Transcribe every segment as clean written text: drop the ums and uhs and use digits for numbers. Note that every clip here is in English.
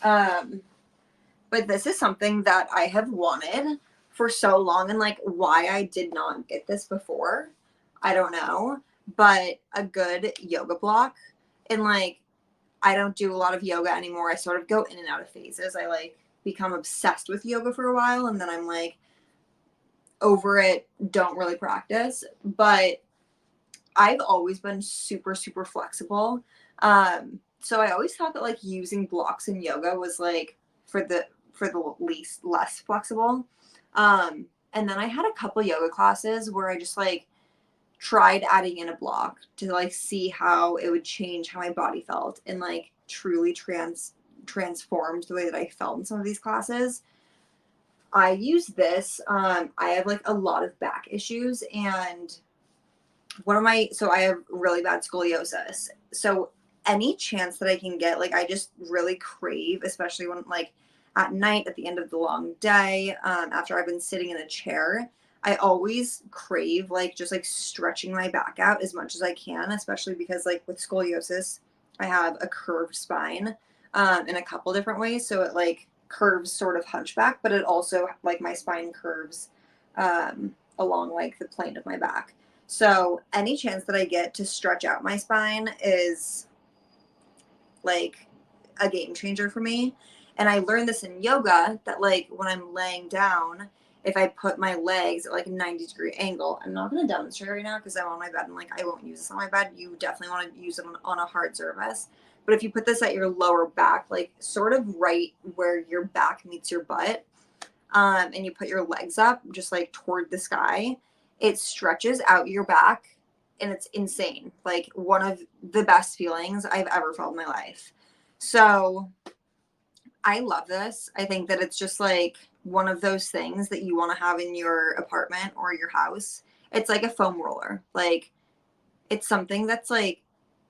Um, but this is something that I have wanted for so long, and like why I did not get this before, I don't know. But a good yoga block, and like I don't do a lot of yoga anymore. I sort of go in and out of phases. I like become obsessed with yoga for a while, and then I'm like over it, don't really practice. But I've always been super, super flexible. So I always thought that like using blocks in yoga was like for the least less flexible. And then I had a couple yoga classes where I just like tried adding in a block to like see how it would change how my body felt, and like truly transformed the way that I felt in some of these classes. I use this. I have like a lot of back issues, and so I have really bad scoliosis. So any chance that I can get, like I just really crave, especially when like at night at the end of the long day, after I've been sitting in a chair, I always crave like just like stretching my back out as much as I can, especially because like with scoliosis, I have a curved spine in a couple different ways. So it like curves sort of hunchback, but it also like my spine curves along like the plane of my back. So any chance that I get to stretch out my spine is like a game changer for me. And I learned this in yoga that like when I'm laying down, if I put my legs at like a 90-degree angle, I'm not going to demonstrate right now because I'm on my bed and like I won't use this on my bed. You definitely want to use it on a hard surface. But if you put this at your lower back, like sort of right where your back meets your butt, and you put your legs up just like toward the sky, it stretches out your back, and it's insane. Like one of the best feelings I've ever felt in my life. So I love this. I think that it's just like one of those things that you want to have in your apartment or your house. It's like a foam roller. Like it's something that's like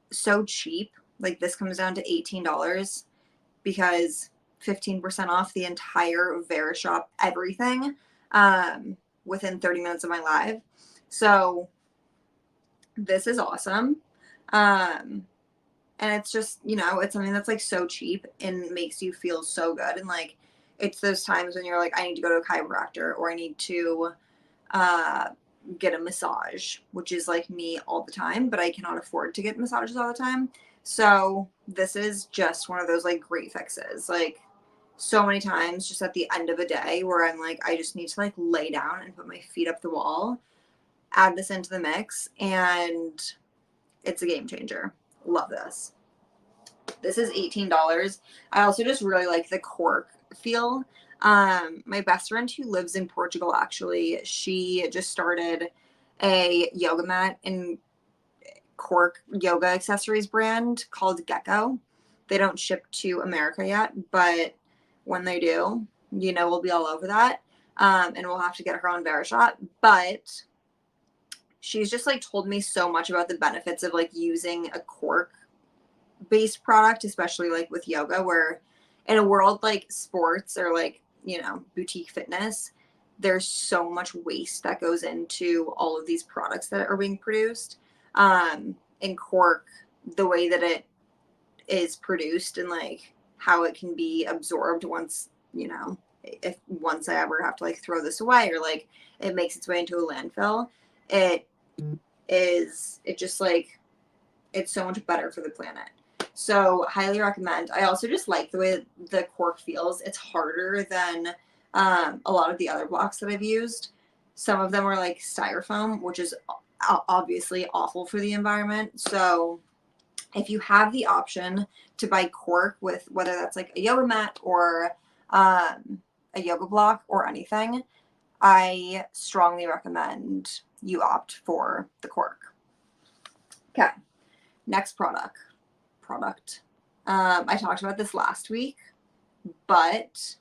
so cheap. Like this comes down to $18 because 15% off the entire Verishop everything within 30 minutes of my live. So this is awesome. Um, and it's just, it's something that's like so cheap and makes you feel so good. And like, it's those times when you're like, I need to go to a chiropractor, or I need to uh, get a massage, which is like me all the time, but I cannot afford to get massages all the time. So this is just one of those like great fixes. Like so many times just at the end of a day where I'm like, I just need to like lay down and put my feet up the wall, add this into the mix, and it's a game changer. Love this. This is $18. I also just really like the cork feel. My best friend who lives in Portugal, actually, she just started a yoga mat and cork yoga accessories brand called Gecko. They don't ship to America yet, but when they do, we'll be all over that. And we'll have to get her on Verishop. But she's just like told me so much about the benefits of like using a cork based product, especially like with yoga, where in a world like sports or like, boutique fitness, there's so much waste that goes into all of these products that are being produced. In cork, the way that it is produced and like how it can be absorbed once, if once I ever have to like throw this away, or like it makes its way into a landfill, it it just like, it's so much better for the planet. So highly recommend. I also just like the way the cork feels. It's harder than a lot of the other blocks that I've used. Some of them are like styrofoam, which is obviously awful for the environment. So if you have the option to buy cork, with whether that's like a yoga mat or a yoga block or anything, I strongly recommend you opt for the cork. Okay. Next product. I talked about this last week, but